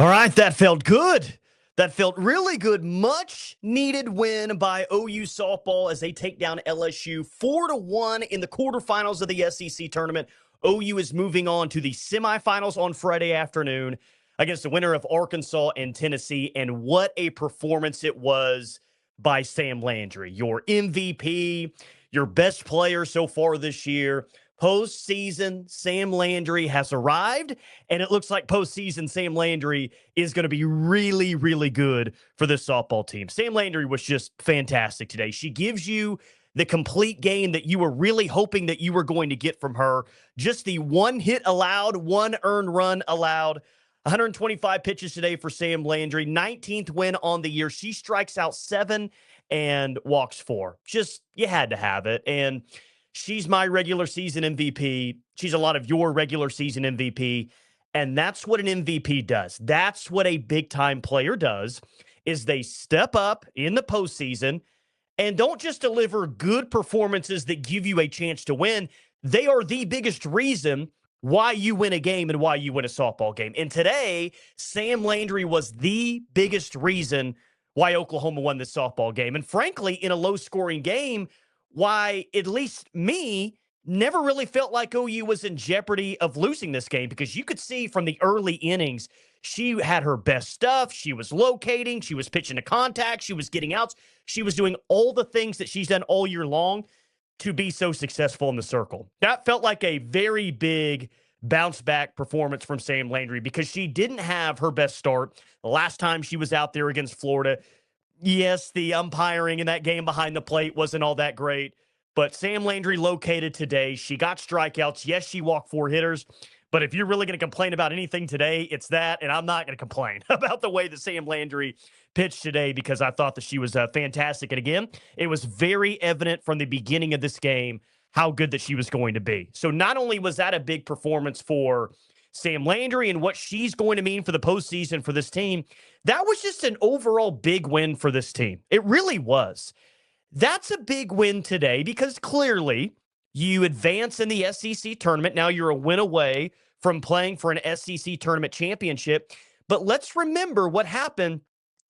All right, that felt good. That felt really good. Much needed win by OU softball as they take down LSU 4-1 in the quarterfinals of the SEC tournament. OU is moving on to the semifinals on Friday afternoon against the winner of Arkansas and Tennessee. And what a performance it was by Sam Landry, your MVP, your best player so far this year. Postseason, Sam Landry has arrived, and it looks like postseason Sam Landry is going to be really, really good for this softball team. Sam Landry was just fantastic today. She gives you the complete game that you were really hoping that you were going to get from her. Just the one hit allowed, one earned run allowed. 125 pitches today for Sam Landry, 19th win on the year. She strikes out 7 and walks 4. Just, you had to have it. And she's my regular season MVP. She's a lot of your regular season MVP. And that's what an MVP does. That's what a big-time player does, is they step up in the postseason and don't just deliver good performances that give you a chance to win. They are the biggest reason why you win a game and why you win a softball game. And today, Sam Landry was the biggest reason why Oklahoma won this softball game. And frankly, in a low-scoring game, why at least me never really felt like OU was in jeopardy of losing this game, because you could see from the early innings, she had her best stuff. She was locating. She was pitching to contact. She was getting outs. She was doing all the things that she's done all year long to be so successful in the circle. That felt like a very big bounce back performance from Sam Landry, because she didn't have her best start the last time she was out there against Florida. Yes, the umpiring in that game behind the plate wasn't all that great, but Sam Landry located today. She got strikeouts. Yes, she walked 4 hitters, but if you're really going to complain about anything today, it's that, and I'm not going to complain about the way that Sam Landry pitched today, because I thought that she was fantastic. And again, it was very evident from the beginning of this game how good that she was going to be. So not only was that a big performance for Sam Landry and what she's going to mean for the postseason for this team, that was just an overall big win for this team. It really was. That's a big win today, because clearly you advance in the SEC tournament. Now you're a win away from playing for an SEC tournament championship. But let's remember what happened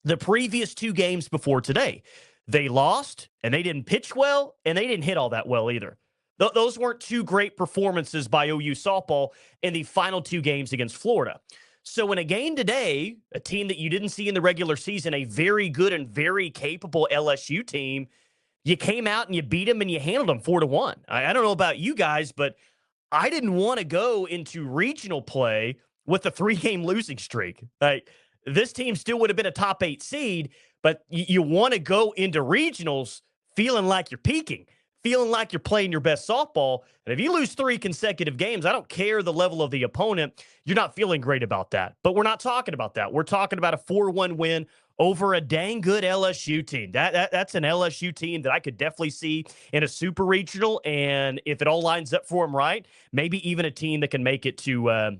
the previous 2 games before today. They lost, and they didn't pitch well, and they didn't hit all that well either. Those weren't 2 great performances by OU softball in the final 2 games against Florida. So in a game today, a team that you didn't see in the regular season, a very good and very capable LSU team, you came out and you beat them and you handled them 4-1. I don't know about you guys, but I didn't want to go into regional play with a 3-game losing streak. Like, this team still would have been a top 8 seed, but you want to go into regionals feeling like you're peaking, feeling like you're playing your best softball. And if you lose 3 consecutive games, I don't care the level of the opponent, you're not feeling great about that. But we're not talking about that. We're talking about a 4-1 win over a dang good LSU team. That's an LSU team that I could definitely see in a super regional. And if it all lines up for them right, maybe even a team that can make it to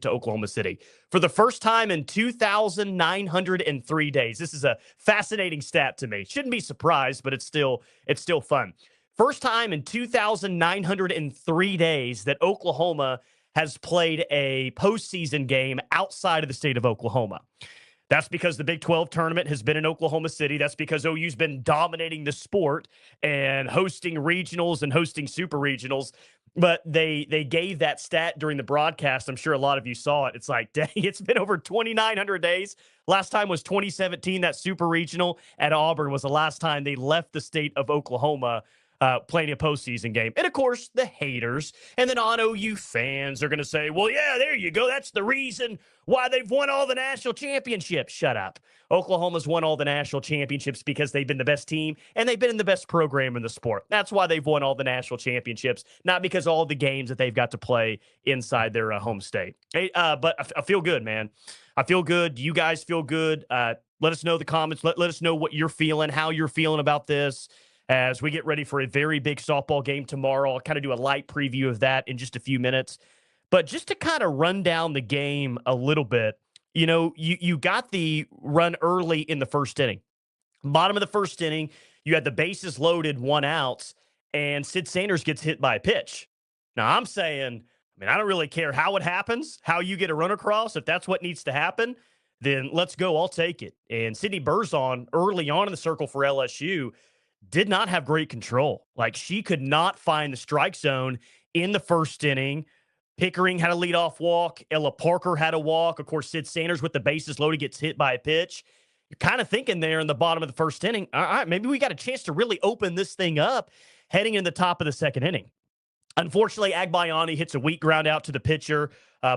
Oklahoma City. For the first time in 2,903 days. This is a fascinating stat to me. Shouldn't be surprised, but it's still fun. First time in 2,903 days that Oklahoma has played a postseason game outside of the state of Oklahoma. That's because the Big 12 tournament has been in Oklahoma City. That's because OU's been dominating the sport and hosting regionals and hosting super regionals. But they gave that stat during the broadcast. I'm sure a lot of you saw it. It's like, dang, it's been over 2,900 days. Last time was 2017. That super regional at Auburn was the last time they left the state of Oklahoma playing a postseason game. And, of course, the haters and the non-OU fans are going to say, well, yeah, there you go. That's the reason why they've won all the national championships. Shut up. Oklahoma's won all the national championships because they've been the best team and they've been in the best program in the sport. That's why they've won all the national championships, not because of all the games that they've got to play inside their home state. Hey, but I feel good, man. I feel good. You guys feel good. Let us know in the comments. Let us know what you're feeling, how you're feeling about this, as we get ready for a very big softball game tomorrow. I'll kind of do a light preview of that in just a few minutes. But just to kind of run down the game a little bit, you got the run early in the first inning. Bottom of the first inning, you had the bases loaded, 1 out, and Cyd Sanders gets hit by a pitch. Now, I'm saying, I mean, I don't really care how it happens, how you get a run across. If that's what needs to happen, then let's go. I'll take it. And Sydney Berzon, early on in the circle for LSU, did not have great control. Like, she could not find the strike zone in the first inning. Pickering had a leadoff walk. Ella Parker had a walk. Of course, Cyd Sanders with the bases loaded gets hit by a pitch. You're kind of thinking there in the bottom of the first inning, all right, maybe we got a chance to really open this thing up heading in the top of the second inning. Unfortunately, Agbayani hits a weak ground out to the pitcher.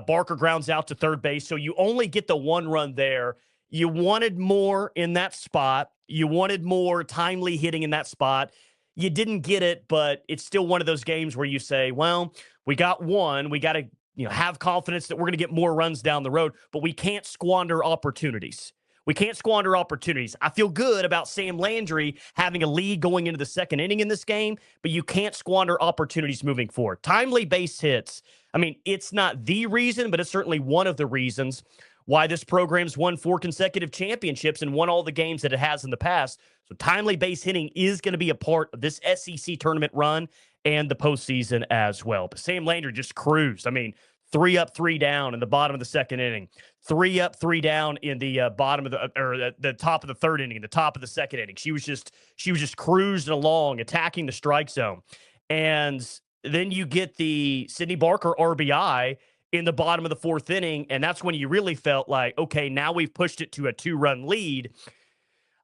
Barker grounds out to third base. So you only get the one run there. You wanted more in that spot. You wanted more timely hitting in that spot. You didn't get it, but it's still one of those games where you say, well, we got one. We got to have confidence that we're going to get more runs down the road, but we can't squander opportunities. We can't squander opportunities. I feel good about Sam Landry having a lead going into the second inning in this game, but you can't squander opportunities moving forward. Timely base hits. I mean, it's not the reason, but it's certainly one of the reasons why this program's won 4 consecutive championships and won all the games that it has in the past. So timely base hitting is going to be a part of this SEC tournament run and the postseason as well. But Sam Landry just cruised. I mean, 3 up, 3 down in the bottom of the second inning, 3 up, 3 down in the bottom of the top of the third inning, the top of the second inning. She was just cruising along, attacking the strike zone. And then you get the Sydney Barker RBI in the bottom of the fourth inning, and that's when you really felt like, okay, now we've pushed it to a 2-run lead.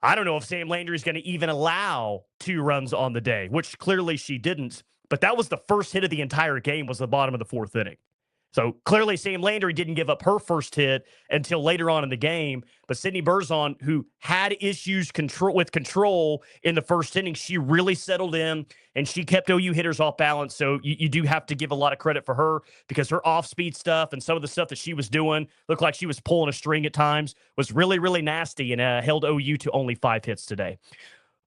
I don't know if Sam Landry is going to even allow 2 runs on the day, which clearly she didn't. But that was the first hit of the entire game, was the bottom of the fourth inning. So clearly Sam Landry didn't give up her first hit until later on in the game. But Sydney Berzon, who had issues with control in the first inning, she really settled in and she kept OU hitters off balance. So you do have to give a lot of credit for her, because her off-speed stuff and some of the stuff that she was doing looked like she was pulling a string at times, was really, really nasty, and held OU to only 5 hits today.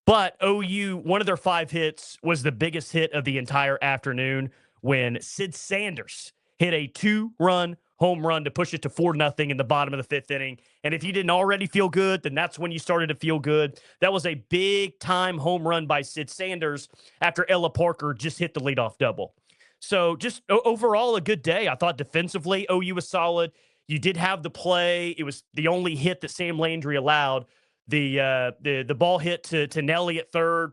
But OU, one of their 5 hits was the biggest hit of the entire afternoon when Cyd Sanders hit a 2-run home run to push it to 4-0 in the bottom of the 5th inning. And if you didn't already feel good, then that's when you started to feel good. That was a big-time home run by Cyd Sanders after Ella Parker just hit the leadoff double. So just overall a good day. I thought defensively OU was solid. You did have the play. It was the only hit that Sam Landry allowed. The ball hit to Nelly at third.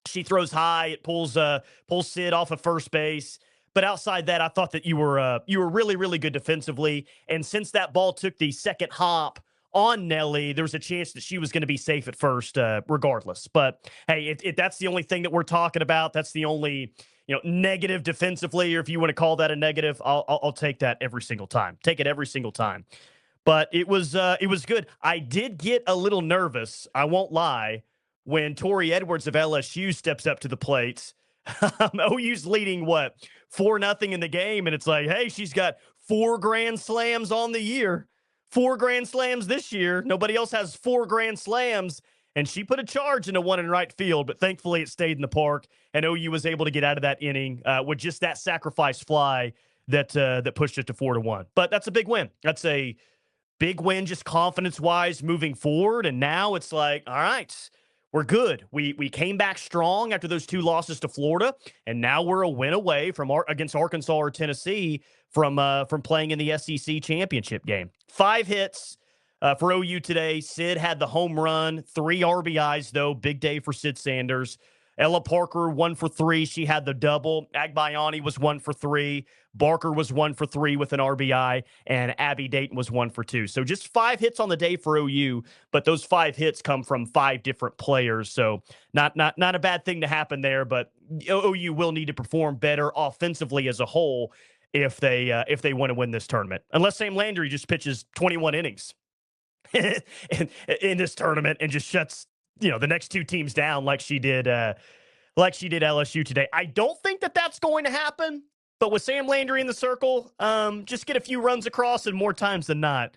She throws high. It pulls Cyd off of first base. But outside that, I thought that you were really, really good defensively. And since that ball took the second hop on Nelly, there was a chance that she was going to be safe at first, regardless. But hey, if that's the only thing that we're talking about, that's the only negative defensively, or if you want to call that a negative, I'll take that every single time. Take it every single time. But it was good. I did get a little nervous, I won't lie, when Tori Edwards of LSU steps up to the plate. OU's leading 4-0 in the game, and it's like, hey, she's got 4 grand slams on the year, 4 grand slams this year. Nobody else has 4 grand slams, and she put a charge into one in right field, but thankfully it stayed in the park, and OU was able to get out of that inning with just that sacrifice fly that pushed it to 4-1. But that's a big win. That's a big win, just confidence-wise moving forward, and now it's like, all right, we're good. We came back strong after those 2 losses to Florida, and now we're a win away from against Arkansas or Tennessee from playing in the SEC championship game. 5 hits for OU today. Cyd had the home run, 3 RBIs though. Big day for Cyd Sanders. Ella Parker 1 for 3. She had the double. Agbayani was 1 for 3. Barker was 1 for 3 with an RBI, and Abby Dayton was 1 for 2. So just 5 hits on the day for OU, but those 5 hits come from 5 different players. So not a bad thing to happen there, but OU will need to perform better offensively as a whole if they want to win this tournament. Unless Sam Landry just pitches 21 innings in this tournament and just shuts the next 2 teams down like she did LSU today. I don't think that that's going to happen. But with Sam Landry in the circle, just get a few runs across, and more times than not,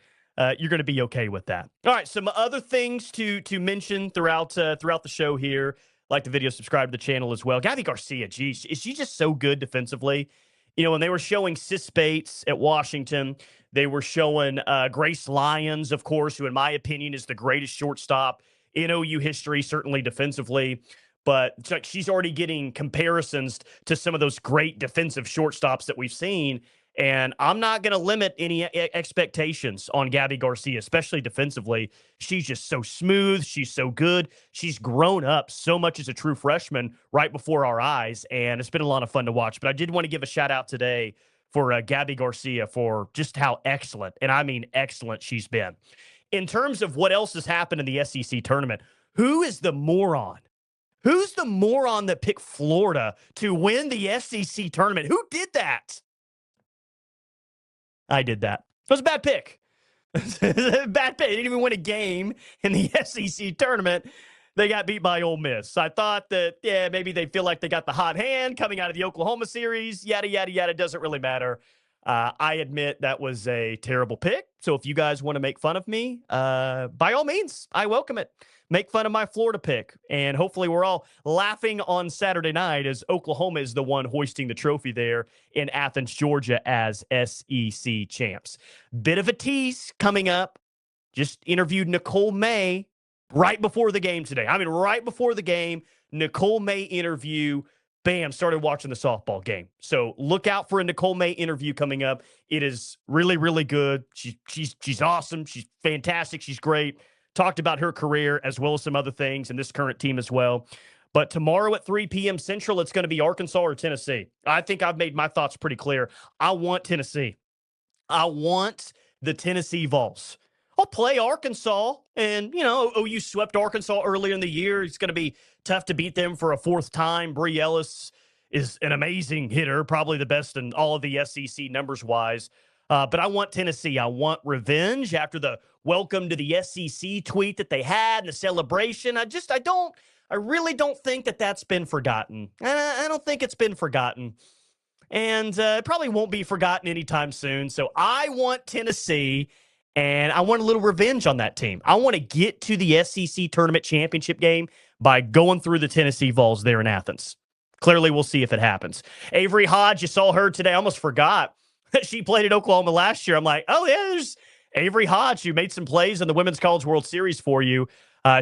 you're going to be okay with that. All right, some other things to mention throughout the show here. Like the video, subscribe to the channel as well. Gabbie Garcia, geez, is she just so good defensively? When they were showing Sis Bates at Washington, they were showing Grace Lyons, of course, who in my opinion is the greatest shortstop in OU history, certainly defensively. But she's already getting comparisons to some of those great defensive shortstops that we've seen. And I'm not going to limit any expectations on Gabbie Garcia, especially defensively. She's just so smooth. She's so good. She's grown up so much as a true freshman right before our eyes, and it's been a lot of fun to watch. But I did want to give a shout out today for Gabbie Garcia for just how excellent, and I mean excellent, she's been. In terms of what else has happened in the SEC tournament, who is the moron? Who's the moron that picked Florida to win the SEC tournament? Who did that? I did that. It was a bad pick. Bad pick. They didn't even win a game in the SEC tournament. They got beat by Ole Miss. I thought that, yeah, maybe they feel like they got the hot hand coming out of the Oklahoma series. Yada, yada, yada. Doesn't really matter. I admit that was a terrible pick. So if you guys want to make fun of me, by all means, I welcome it. Make fun of my Florida pick. And hopefully we're all laughing on Saturday night as Oklahoma is the one hoisting the trophy there in Athens, Georgia as SEC champs. Bit of a tease coming up. Just interviewed Nicole May right before the game today. I mean, right before the game, Nicole May interview. Bam, started watching the softball game. So look out for a Nicole May interview coming up. It is really, really good. She's awesome. She's fantastic. She's great. Talked about her career as well as some other things and this current team as well. But tomorrow at 3 p.m. Central, it's going to be Arkansas or Tennessee. I think I've made my thoughts pretty clear. I want Tennessee. I want the Tennessee Vols. I'll play Arkansas, and, you know, OU swept Arkansas earlier in the year. It's going to be tough to beat them for a fourth time. Bree Ellis is an amazing hitter, probably the best in all of the SEC numbers-wise. But I want Tennessee. I want revenge after the welcome to the SEC tweet that they had and the celebration. I really don't think that that's been forgotten. I don't think it's been forgotten. And it probably won't be forgotten anytime soon. So I want Tennessee, and I want a little revenge on that team. I want to get to the SEC tournament championship game by going through the Tennessee Vols there in Athens. Clearly, we'll see if it happens. Avery Hodge, you saw her today. I almost forgot. She played at Oklahoma last year. I'm like, oh, yeah, there's Avery Hodge, who made some plays in the Women's College World Series for you.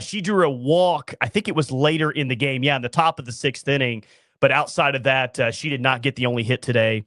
She drew a walk. I think it was later in the game. Yeah, in the top of the sixth inning. But outside of that, she did not get the only hit today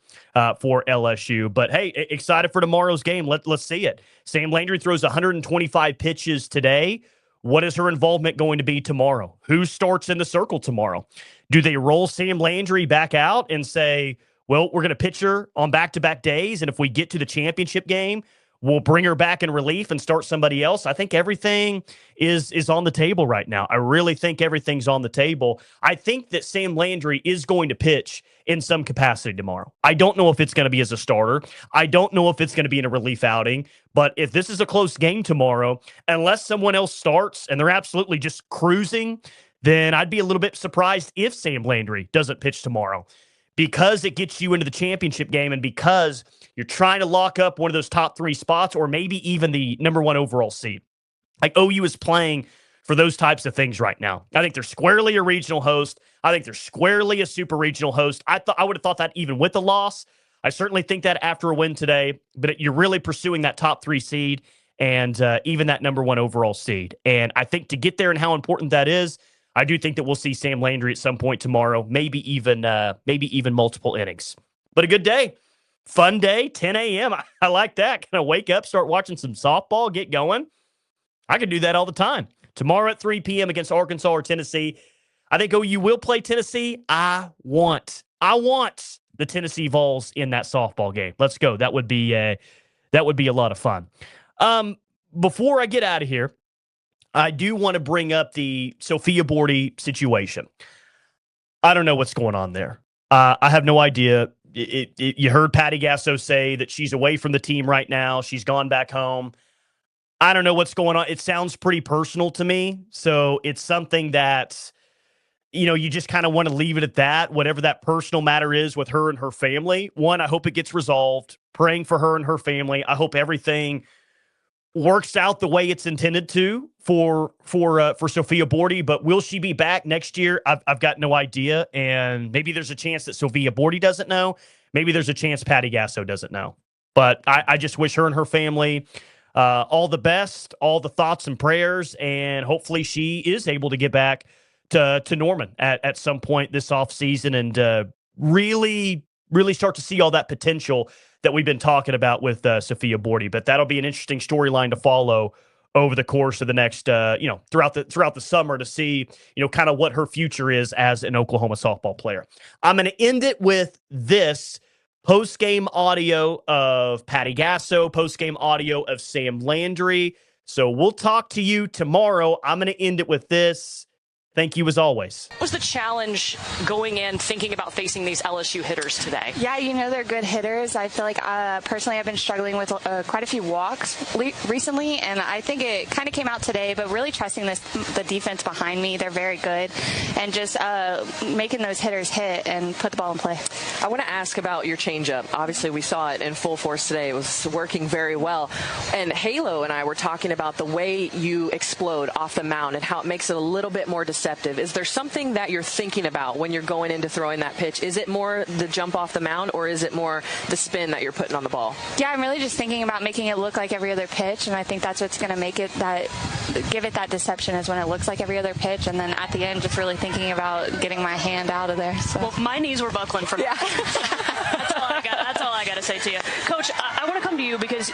for LSU. But, hey, excited for tomorrow's game. Let's see it. Sam Landry throws 125 pitches today. What is her involvement going to be tomorrow? Who starts in the circle tomorrow? Do they roll Sam Landry back out and say, well, we're going to pitch her on back-to-back days, and if we get to the championship game, we'll bring her back in relief and start somebody else? I think everything is on the table right now. I really think everything's on the table. I think that Sam Landry is going to pitch in some capacity tomorrow. I don't know if it's going to be as a starter. I don't know if it's going to be in a relief outing. But if this is a close game tomorrow, unless someone else starts and they're absolutely just cruising, then I'd be a little bit surprised if Sam Landry doesn't pitch tomorrow, because it gets you into the championship game and because you're trying to lock up one of those top three spots or maybe even the number one overall seed. Like, OU is playing for those types of things right now. I think they're squarely a regional host. I think they're squarely a super regional host. I would have thought that even with the loss. I certainly think that after a win today, but you're really pursuing that top three seed and even that number one overall seed. And I think to get there and how important that is, I do think that we'll see Sam Landry at some point tomorrow, maybe even multiple innings. But a good day, fun day, 10 a.m. I like that. Kind of wake up, start watching some softball, get going. I could do that all the time. Tomorrow at 3 p.m. against Arkansas or Tennessee. I think OU will play Tennessee. I want the Tennessee Vols in that softball game. Let's go. That would be a lot of fun. Before I get out of here, I do want to bring up the Sophia Bordi situation. I don't know what's going on there. I have no idea. You heard Patty Gasso say that she's away from the team right now. She's gone back home. I don't know what's going on. It sounds pretty personal to me. So it's something that, you just kind of want to leave it at that, whatever that personal matter is with her and her family. One, I hope it gets resolved. Praying for her and her family. I hope everything works out the way it's intended to for Sophia Bordi. But will she be back next year? I've got no idea. And maybe there's a chance that Sophia Bordi doesn't know. Maybe there's a chance Patty Gasso doesn't know. But I just wish her and her family all the best, all the thoughts and prayers, and hopefully she is able to get back to Norman at some point this offseason and really really start to see all that potential that we've been talking about with Sophia Bordi. But that'll be an interesting storyline to follow over the course of the next, throughout the summer to see, kind of what her future is as an Oklahoma softball player. I'm going to end it with this post-game audio of Patty Gasso, post-game audio of Sam Landry. So we'll talk to you tomorrow. I'm going to end it with this. Thank you as always. What was the challenge going in thinking about facing these LSU hitters today? Yeah, they're good hitters. I feel like personally I've been struggling with quite a few walks recently, and I think it kind of came out today, but really trusting the defense behind me. They're very good, and just making those hitters hit and put the ball in play. I want to ask about your changeup. Obviously, we saw it in full force today. It was working very well. And Halo and I were talking about the way you explode off the mound and how it makes it a little bit more deceptive. Is there something that you're thinking about when you're going into throwing that pitch? Is it more the jump off the mound, or is it more the spin that you're putting on the ball? Yeah, I'm really just thinking about making it look like every other pitch, and I think that's what's going to make it give it that deception, is when it looks like every other pitch, and then at the end just really thinking about getting my hand out of there. So. Well, my knees were buckling from that. That's all I got to say to you. Coach, I want to come to you because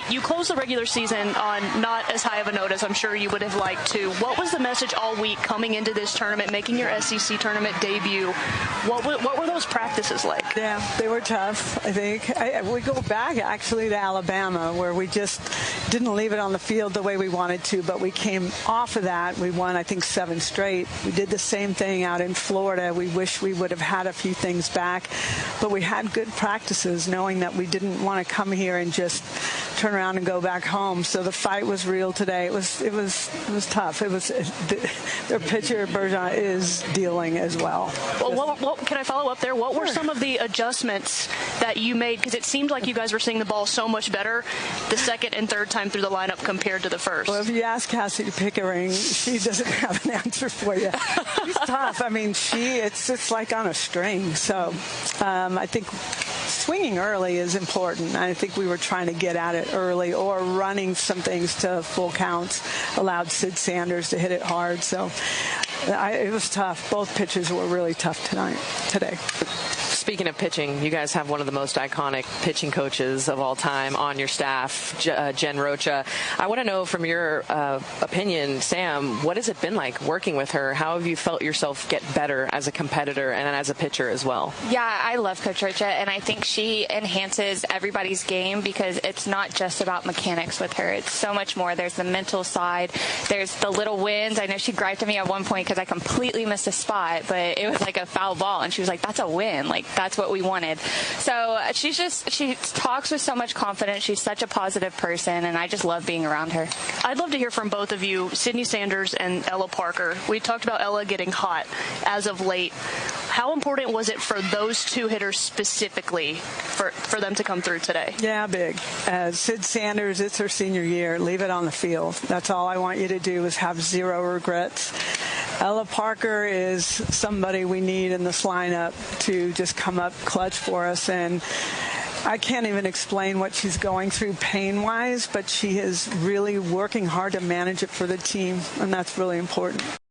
you closed the regular season on not as high of a note as I'm sure you would have liked to. What was the message all week coming into this tournament, making your SEC tournament debut? What were those practices like? Yeah, they were tough, I think. We go back actually to Alabama, where we just didn't leave it on the field the way we wanted to, but we came off of that. We won, I think, 7 straight. We did the same thing out in Florida. We wish we would have had a few things back, but we had good practices, knowing that we didn't want to come here and just turn around and go back home. So the fight was real today. It was tough. Their pitcher Bergeron is dealing as well. Well, can I follow up there? What were some of the adjustments that you made? Because it seemed like you guys were seeing the ball so much better the second and third time through the lineup compared to the first. Well, if you ask Cassie Pickering, she doesn't have an answer for you. She's tough. I mean, it's like on a string. So I think swinging early is important. I think we were trying to get at it early, or running some things to full counts allowed Cyd Sanders to hit it hard. So it was tough. Both pitches were really tough today. Speaking of pitching, you guys have one of the most iconic pitching coaches of all time on your staff, Jen Rocha. I want to know from your opinion, Sam, what has it been like working with her? How have you felt yourself get better as a competitor and as a pitcher as well? Yeah, I love Coach Rocha, and I think she enhances everybody's game, because it's not just about mechanics with her. It's so much more. There's the mental side. There's the little wins. I know she griped at me at one point because I completely missed a spot, but it was like a foul ball, and she was like, that's a win. Like, that's what we wanted. So she talks with so much confidence. She's such a positive person, and I just love being around her. I'd love to hear from both of you, Cyd Sanders and Ella Parker. We talked about Ella getting hot as of late. How important was it for those two hitters specifically for them to come through today? Yeah, big. Cyd Sanders, it's her senior year. Leave it on the field. That's all I want you to do, is have zero regrets. Ella Parker is somebody we need in this lineup to just come up clutch for us, and I can't even explain what she's going through pain-wise, but she is really working hard to manage it for the team, and that's really important.